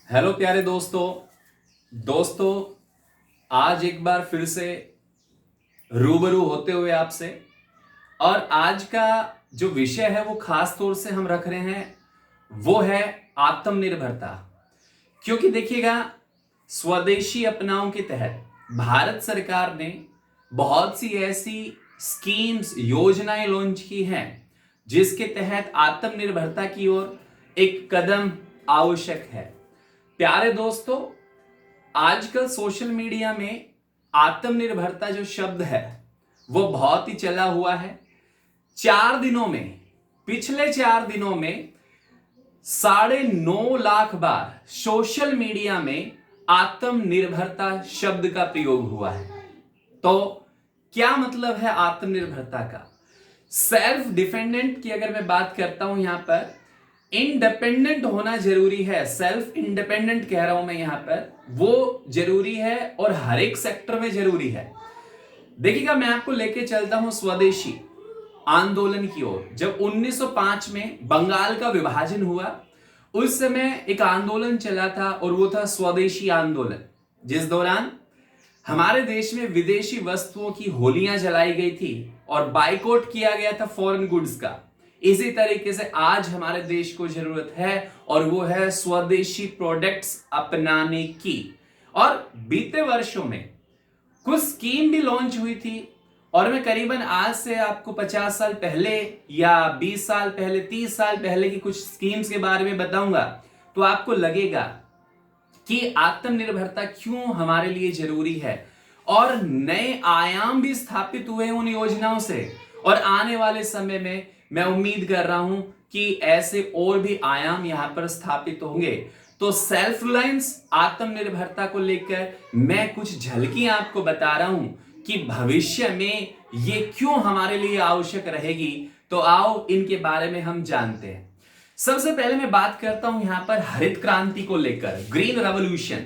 Hello प्यारे दोस्तों आज एक बार फिर से रूबरू होते हुए आपसे। और आज का जो विषय है वो खास तौर से हम रख रहे हैं, वो है आत्मनिर्भरता। क्योंकि देखिएगा, स्वदेशी अपनाओं के तहत भारत सरकार ने बहुत सी ऐसी स्कीम्स योजनाएं लॉन्च की हैं जिसके तहत आत्मनिर्भरता की ओर एक कदम आवश्यक है। प्यारे दोस्तों, आजकल सोशल मीडिया में आत्मनिर्भरता जो शब्द है वो बहुत ही चला हुआ है। 4 दिनों में, पिछले 4 दिनों में 9.5 लाख बार सोशल मीडिया में आत्मनिर्भरता शब्द का प्रयोग हुआ है। तो क्या मतलब है आत्मनिर्भरता का? सेल्फ डिपेंडेंट की अगर मैं बात करता हूं, यहां पर इंडिपेंडेंट होना जरूरी है। सेल्फ इंडिपेंडेंट कह रहा हूं मैं यहां पर, वो जरूरी है और हर एक सेक्टर में जरूरी है। देखिएगा, मैं आपको लेके चलता हूं स्वदेशी आंदोलन की ओर। जब 1905 में बंगाल का विभाजन हुआ, उस समय एक आंदोलन चला था और वो था स्वदेशी आंदोलन, जिस दौरान हमारे देश में विदेशी वस्तुओं की होलियां जलाई गई थी और बाइकआउट किया गया था फॉरेन गुड्स का। इसी तरीके से आज हमारे देश को जरूरत है और वो है स्वदेशी प्रोडक्ट्स अपनाने की। और बीते वर्षों में कुछ स्कीम भी लॉन्च हुई थी और मैं करीबन आज से आपको 50 साल पहले या 20 साल पहले, 30 साल पहले की कुछ स्कीम्स के बारे में बताऊंगा तो आपको लगेगा कि आत्मनिर्भरता क्यों हमारे लिए जरूरी है। और नए आयाम भी स्थापित हुए उन योजनाओं से, और आने वाले समय में मैं उम्मीद कर रहा हूं कि ऐसे और भी आयाम यहां पर स्थापित होंगे। तो सेल्फ रिलायंस, आत्मनिर्भरता को लेकर मैं कुछ झलकियां आपको बता रहा हूं कि भविष्य में ये क्यों हमारे लिए आवश्यक रहेगी। तो आओ इनके बारे में हम जानते हैं। सबसे पहले मैं बात करता हूं यहां पर हरित क्रांति को लेकर, ग्रीन रेवोल्यूशन।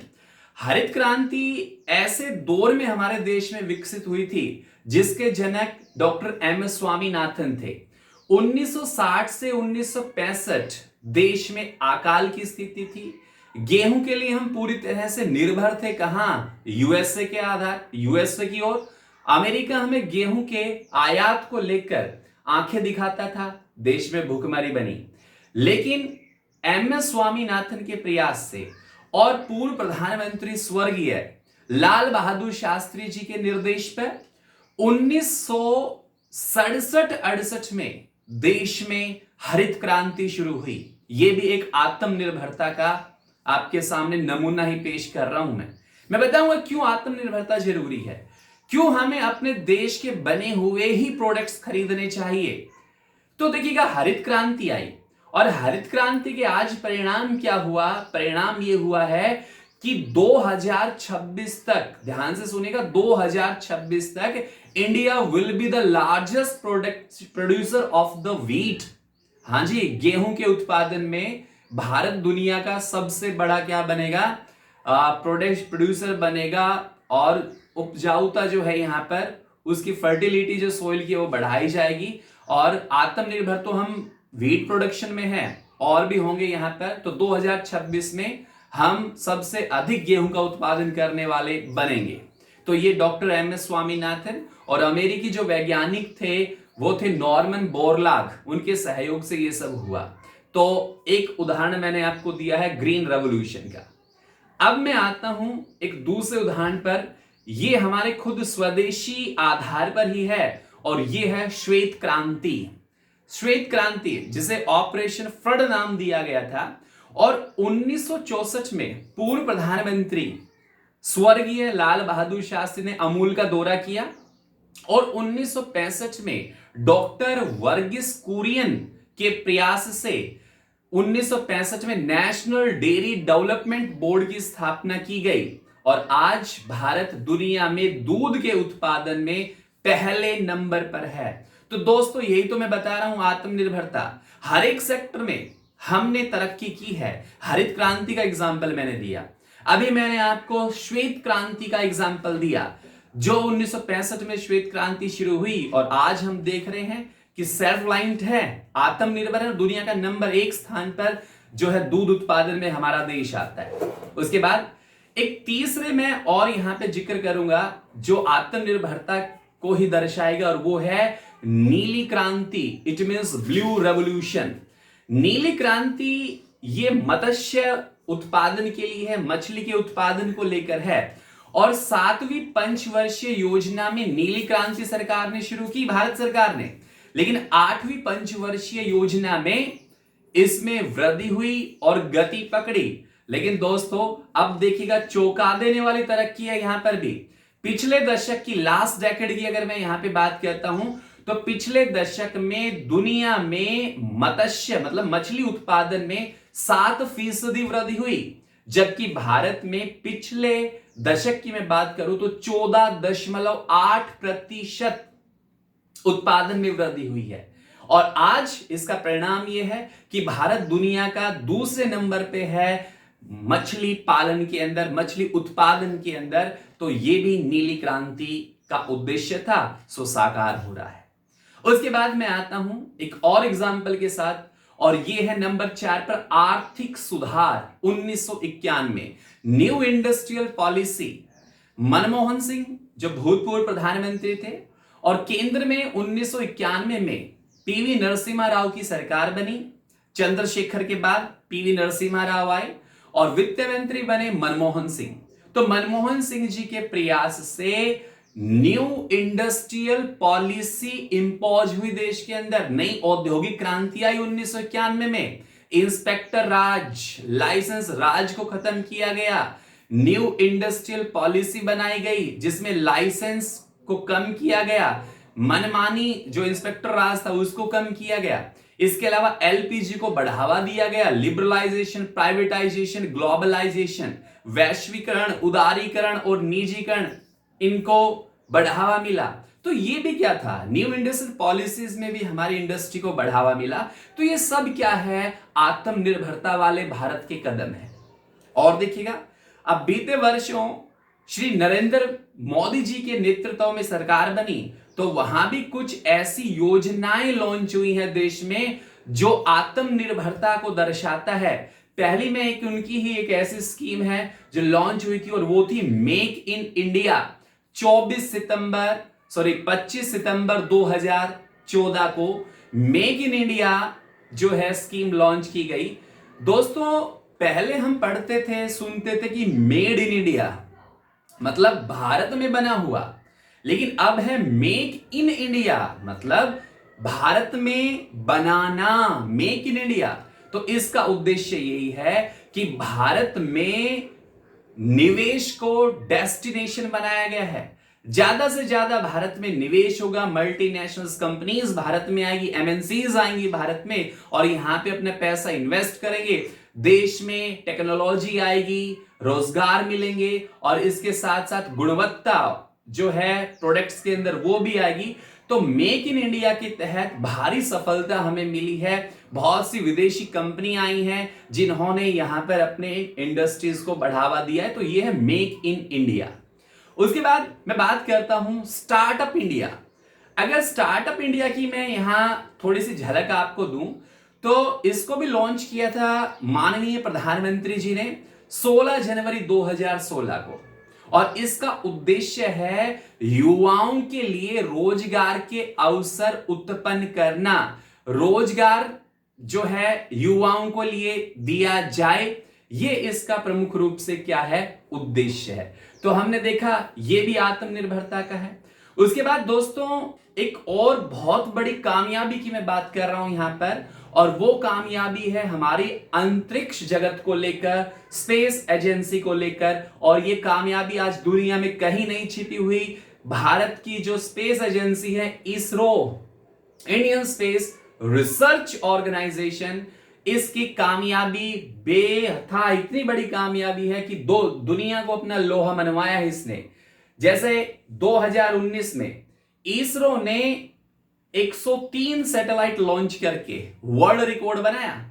हरित क्रांति ऐसे दौर में हमारे देश में विकसित हुई थी जिसके जनक डॉक्टर एम एस स्वामीनाथन थे। 1960 से 1965 देश में अकाल की स्थिति थी। गेहूं के लिए हम पूरी तरह से निर्भर थे। कहां? यूएसए के आधार, यूएसए की ओर। अमेरिका हमें गेहूं के आयात को लेकर आंखें दिखाता था, देश में भूखमरी बनी। लेकिन एम एस स्वामीनाथन के प्रयास से और पूर्व प्रधानमंत्री स्वर्गीय लाल बहादुर शास्त्री जी के निर्देश पर 1967-68 में देश में हरित क्रांति शुरू हुई। यह भी एक आत्मनिर्भरता का आपके सामने नमूना ही पेश कर रहा हूं। मैं बताऊंगा क्यों आत्मनिर्भरता जरूरी है, क्यों हमें अपने देश के बने हुए ही प्रोडक्ट्स खरीदने चाहिए। तो देखिएगा, हरित क्रांति आई और हरित क्रांति के आज परिणाम क्या हुआ? परिणाम यह हुआ है कि 2026 तक, ध्यान से सुनिएगा, 2026 तक India will be the largest producer of the wheat. हां जी, गेहूं के उत्पादन में भारत दुनिया का सबसे बड़ा क्या बनेगा? प्रोडक्ट प्रोड्यूसर बनेगा। और उपजाऊता जो है यहां पर, उसकी फर्टिलिटी जो सोइल की वो बढ़ाई जाएगी। और आत्मनिर्भर तो हम व्हीट प्रोडक्शन में हैं और भी होंगे यहां पर। तो 2026 में हम सबसे अधिक गेहूं का उत्पादन करने वाले बनेंगे। तो ये डॉक्टर एम एस स्वामीनाथन और अमेरिकी जो वैज्ञानिक थे वो थे नॉर्मन बोरलॉग, उनके सहयोग से ये सब हुआ। तो एक उदाहरण मैंने आपको दिया है ग्रीन रेवोल्यूशन का। अब मैं आता हूं एक दूसरे उदाहरण पर। ये हमारे खुद स्वदेशी आधार पर ही है और ये है श्वेत क्रांति। श्वेत क्रांति जिसे ऑपरेशन फ्लड नाम दिया गया था। और 1964 में पूर्व प्रधानमंत्री स्वर्गीय लाल बहादुर शास्त्री ने अमूल का दौरा किया और 1965 में डॉक्टर वर्गीस कुरियन के प्रयास से 1965 में नेशनल डेयरी डेवलपमेंट बोर्ड की स्थापना की गई। और आज भारत दुनिया में दूध के उत्पादन में पहले नंबर पर है। तो दोस्तों, यही तो मैं बता रहा हूं, आत्मनिर्भरता हर एक सेक्टर में हमने तरक्की की है। हरित क्रांति का एग्जाम्पल मैंने दिया, अभी मैंने आपको श्वेत क्रांति का एग्जाम्पल दिया, जो 1965 में श्वेत क्रांति शुरू हुई और आज हम देख रहे हैं कि सेल्फ रिलायंट है, आत्मनिर्भर है, दुनिया का नंबर 1 स्थान पर जो है दूध उत्पादन में हमारा देश आता है। उसके बाद एक तीसरे में और यहां पे जिक्र करूंगा जो आत्मनिर्भरता को ही दर्शाएगा, और वो है नीली क्रांति। It means blue revolution. नीली क्रांति ये मत्स्य उत्पादन के लिए है, मछली के उत्पादन को लेकर है। और 7वीं पंचवर्षीय योजना में नीली क्रांति सरकार ने शुरू की, भारत सरकार ने, लेकिन 8वीं पंचवर्षीय योजना में इसमें वृद्धि हुई और गति पकड़ी। लेकिन दोस्तों अब देखिएगा चौंका देने वाली तरक्की है यहां पर भी। पिछले दशक की, लास्ट डेकेड की अगर मैं यहां पे बात करता हूं, तो पिछले दशक में दुनिया में मत्स्य मतलब मछली उत्पादन में 7% वृद्धि हुई, जबकि भारत में पिछले दशक की मैं बात करूं तो 14.8% उत्पादन में वृद्धि हुई है। और आज इसका परिणाम यह है कि भारत दुनिया का दूसरे नंबर पे है मछली पालन के अंदर, मछली उत्पादन के अंदर। तो यह भी नीली क्रांति का उद्देश्य था, सो साकार हो रहा है। उसके बाद मैं आता हूं एक और एग्जाम्पल के साथ, और यह है नंबर 4 पर आर्थिक सुधार 1991। New industrial policy. Manmohan Singh जो भूतपूर्व प्रधानमंत्री थे, और केंद्र में 1991 में पीवी नरसिम्हा राव की सरकार बनी। चंद्रशेखर के बाद पीवी नरसिम्हा राव आए और वित्त मंत्री बने मनमोहन सिंह। तो मनमोहन सिंह जी के प्रयास से न्यू इंडस्ट्रियल पॉलिसी इंपोज हुई देश के अंदर, नई औद्योगिक क्रांति आई 1991 में। इंस्पेक्टर राज, लाइसेंस राज को खत्म किया गया। न्यू इंडस्ट्रियल पॉलिसी बनाई गई जिसमें लाइसेंस को कम किया गया, मनमानी जो इंस्पेक्टर राज था उसको कम किया गया। इसके अलावा एलपीजी को बढ़ावा दिया गया। लिबरलाइजेशन, प्राइवेटाइजेशन, ग्लोबलाइजेशन, वैश्वीकरण, उदारीकरण और निजीकरण, इनको बढ़ावा मिला। तो ये भी क्या था, न्यू इंडस्ट्रियल पॉलिसीज में भी हमारी इंडस्ट्री को बढ़ावा मिला। तो ये सब क्या है, आत्मनिर्भरता वाले भारत के कदम है। और देखिएगा अब बीते वर्षों श्री नरेंद्र मोदी जी के नेतृत्व में सरकार बनी, तो वहां भी कुछ ऐसी योजनाएं लॉन्च हुई हैं देश में जो आत्मनिर्भरता को दर्शाता है। पहली में एक उनकी ही एक ऐसी स्कीम है जो लॉन्च हुई थी, और वो थी मेक इन इंडिया। 25 सितंबर 2014 को मेक इन इंडिया जो है स्कीम लॉन्च की गई। दोस्तों पहले हम पढ़ते थे, सुनते थे कि मेड इन इंडिया मतलब भारत में बना हुआ, लेकिन अब है मेक इन इंडिया मतलब भारत में बनाना, मेक इन इंडिया। तो इसका उद्देश्य यही है कि भारत में निवेश को डेस्टिनेशन बनाया गया है। ज्यादा से ज्यादा भारत में निवेश होगा, मल्टीनेशनल कंपनीज भारत में आएगी, एमएनसीज आएंगी भारत में, और यहां पे अपना पैसा इन्वेस्ट करेंगे। देश में टेक्नोलॉजी आएगी, रोजगार मिलेंगे, और इसके साथ साथ गुणवत्ता जो है प्रोडक्ट्स के अंदर वो भी आएगी। तो मेक इन इंडिया के तहत भारी सफलता हमें मिली है। बहुत सी विदेशी कंपनी आई हैं जिन्होंने यहां पर अपने इंडस्ट्रीज को बढ़ावा दिया है। तो ये है मेक इन इंडिया। उसके बाद मैं बात करता हूं स्टार्टअप इंडिया। अगर स्टार्टअप इंडिया की मैं यहां थोड़ी सी झलक आपको दूं, तो इसको भी लॉन्च किया था माननीय प्रधानमंत्री जी ने 16 जनवरी 2016 को, और इसका उद्देश्य है युवाओं के लिए रोजगार के अवसर उत्पन्न करना। रोजगार जो है युवाओं को लिए दिया जाए, ये इसका प्रमुख रूप से क्या है, उद्देश्य है। तो हमने देखा ये भी आत्मनिर्भरता का है। उसके बाद दोस्तों एक और बहुत बड़ी कामयाबी की मैं बात कर रहा हूं यहां पर, और वो कामयाबी है हमारी अंतरिक्ष जगत को लेकर, स्पेस एजेंसी को लेकर। और ये कामयाबी आज दुनिया में कहीं नहीं छिपी हुई। भारत की जो स्पेस एजेंसी है ISRO, Indian space research organisation, इसकी कामयाबी बेथा इतनी बड़ी कामयाबी है कि दुनिया को अपना लोहा मनवाया है इसने। जैसे 2019 में इसरो ने 103 सैटेलाइट लॉन्च करके वर्ल्ड रिकॉर्ड बनाया।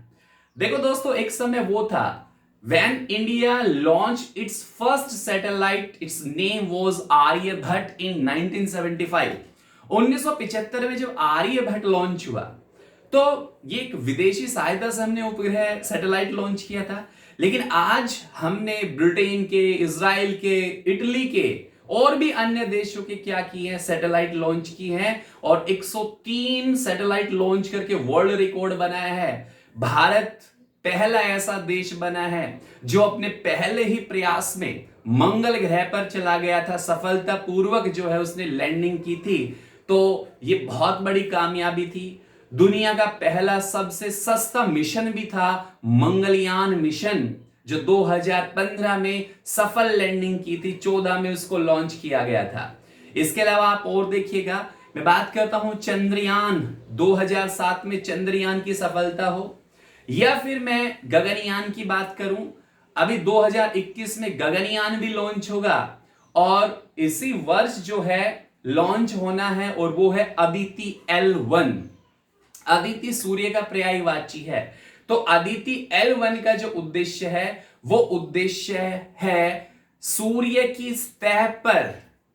देखो दोस्तों एक समय वो था when India launched its first satellite, its name was Aryabhata in 1975। 1975 में जब आर्यभट्ट लॉन्च हुआ तो ये एक विदेशी सहायता से हमने उपग्रह सैटेलाइट लॉन्च किया था, लेकिन आज हमने ब्रिटेन के, इजराइल के, इटली के और भी अन्य देशों के क्या किए हैं, सैटेलाइट लॉन्च की हैं और 103 सैटेलाइट लॉन्च करके वर्ल्ड रिकॉर्ड बनाया है। भारत पहला ऐसा देश बना है जो अपने पहले ही प्रयास में मंगल ग्रह पर चला गया था, सफलतापूर्वक जो है उसने लैंडिंग की थी। तो ये बहुत बड़ी कामयाबी थी। दुनिया का पहला सबसे सस्ता मिशन भी था मंगलयान मिशन, जो 2015 में सफल लैंडिंग की थी, 14 में उसको लॉन्च किया गया था। इसके अलावा आप और देखिएगा, मैं बात करता हूं चंद्रयान, 2007 में चंद्रयान की सफलता हो, या फिर मैं गगनयान की बात करूं, अभी 2021 में गगनयान भी लॉन्च होगा और इसी वर्ष जो है लॉन्च होना है और वो है अदिति L1। अदिति सूर्य का पर्यायवाची है। तो अदिति L1 का जो उद्देश्य है वो उद्देश्य है सूर्य की सतह पर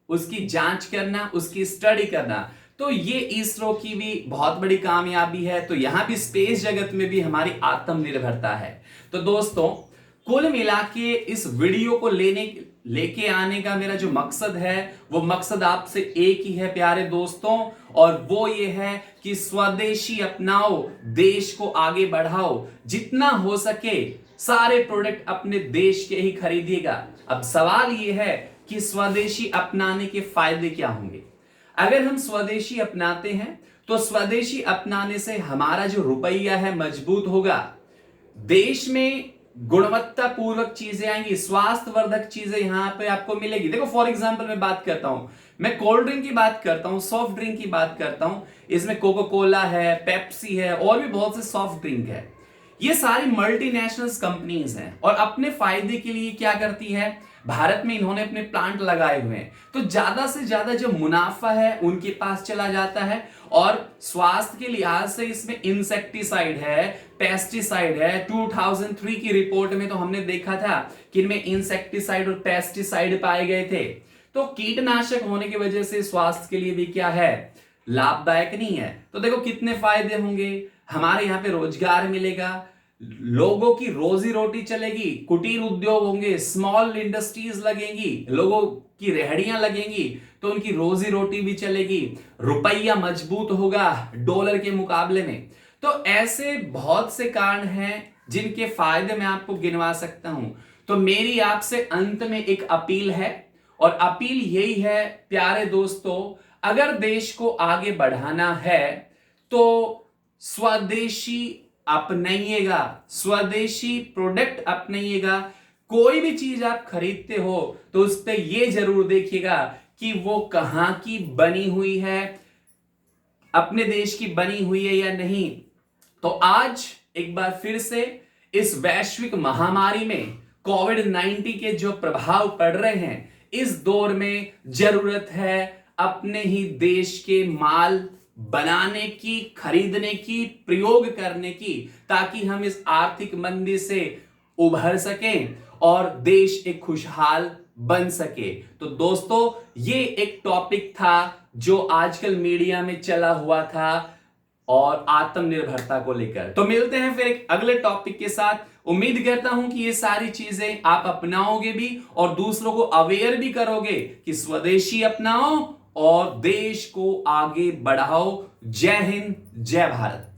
उसकी जांच करना, उसकी स्टडी करना। तो ये इसरो की भी बहुत बड़ी कामयाबी है। तो यहां भी स्पेस जगत में भी हमारी आत्मनिर्भरता है। तो दोस्तों, कुल मिला के इस वीडियो को लेके आने का मेरा जो मकसद है वो मकसद आपसे एक ही है प्यारे दोस्तों, और वो ये है कि स्वदेशी अपनाओ, देश को आगे बढ़ाओ, जितना हो सके सारे प्रोडक्ट अपने देश के ही खरीदिएगा। अब सवाल ये है कि स्वदेशी अपनाने के फायदे क्या होंगे। अगर हम स्वदेशी अपनाते हैं तो स्वदेशी अपनाने से हमारा जो रुपया है मजबूत होगा, देश में गुणवत्ता पूर्वक चीजें आएंगी, स्वास्थ्यवर्धक चीजें यहां पे आपको मिलेगी। देखो फॉर एग्जांपल मैं बात करता हूं, मैं कोल्ड ड्रिंक की बात करता हूं, सॉफ्ट ड्रिंक की बात करता हूं, इसमें कोको कोला है, पेप्सी है और भी बहुत से सॉफ्ट ड्रिंक है। ये सारी मल्टीनेशनल कंपनीज हैं और अपने फायदे के लिए क्या करती है, भारत में इन्होंने अपने प्लांट लगाए हुए हैं, तो ज्यादा से ज्यादा जो मुनाफा है उनके पास चला जाता है। और स्वास्थ्य के लिहाज से इसमें इंसेक्टिसाइड है, पेस्टिसाइड है। 2003 की रिपोर्ट में तो हमने देखा था कि इनमें इंसेक्टिसाइड और पेस्टिसाइड पाए गए थे। तो कीटनाशक होने की वजह से स्वास्थ्य के लिए भी क्या है, लाभदायक नहीं है। तो देखो कितने फायदे होंगे, हमारे यहाँ पे रोजगार मिलेगा, लोगों की रोजी रोटी चलेगी, कुटीर उद्योग होंगे, स्मॉल इंडस्ट्रीज लगेंगी, लोगों की रेहड़ियां लगेंगी तो उनकी रोजी रोटी भी चलेगी, रुपया मजबूत होगा डॉलर के मुकाबले में। तो ऐसे बहुत से कारण हैं जिनके फायदे मैं आपको गिनवा सकता हूं। तो मेरी आपसे अंत में एक अपील है, और अपील यही है प्यारे दोस्तों, अगर देश को आगे बढ़ाना है तो स्वदेशी अपनाइएगा, स्वदेशी प्रोडक्ट अपनाइएगा। कोई भी चीज आप खरीदते हो तो उस पर यह जरूर देखिएगा कि वो कहां की बनी हुई है, अपने देश की बनी हुई है या नहीं। तो आज एक बार फिर से इस वैश्विक महामारी में कोविड-19 के जो प्रभाव पड़ रहे हैं, इस दौर में जरूरत है अपने ही देश के माल बनाने की, खरीदने की, प्रयोग करने की, ताकि हम इस आर्थिक मंदी से उभर सकें और देश एक खुशहाल बन सके। तो दोस्तों, ये एक टॉपिक था जो आजकल मीडिया में चला हुआ था और आत्मनिर्भरता को लेकर। तो मिलते हैं फिर एक अगले टॉपिक के साथ। उम्मीद करता हूं कि ये सारी चीजें आप अपनाओगे भी और दूसरों को अवेयर भी करोगे कि स्वदेशी अपनाओ और देश को आगे बढ़ाओ। जय हिंद, जय भारत।